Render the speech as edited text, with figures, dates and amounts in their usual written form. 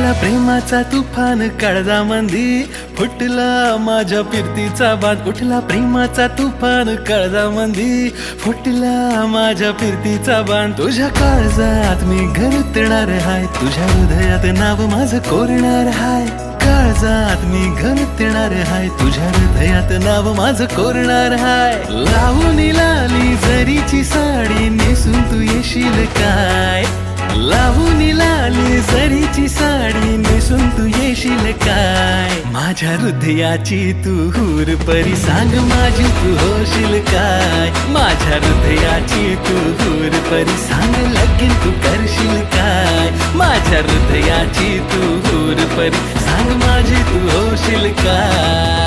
उठला प्रेमाचा तुफान काळजामंदी, फुटला माझ्या फिरतीचा बांध. उठला प्रेमाचा तुफान काळजामंदी, फुटला माझ्या फिरतीचा बांध. तुझ्या काळजात मी घरतणार हाय, तुझ्या हृदयात नाव माझं कोरणार हाय. काळजात मी घरतणार हाय, तुझ्या हृदयात नाव माझं कोरणार हाय. लावून लाली जरीची साडी नेसून तू येशील काय? लावून लाली जरीची साडी नेसून तू येशील काय? माझ्या हृदयाची तू हूर परी, सांग माझी तू होशील काय? माझ्या हृदयाची तू हूर परी, सांग लगीन तू करशील काय? माझ्या हृदयाची तू हूर परी, सांग माझी तू होशील काय?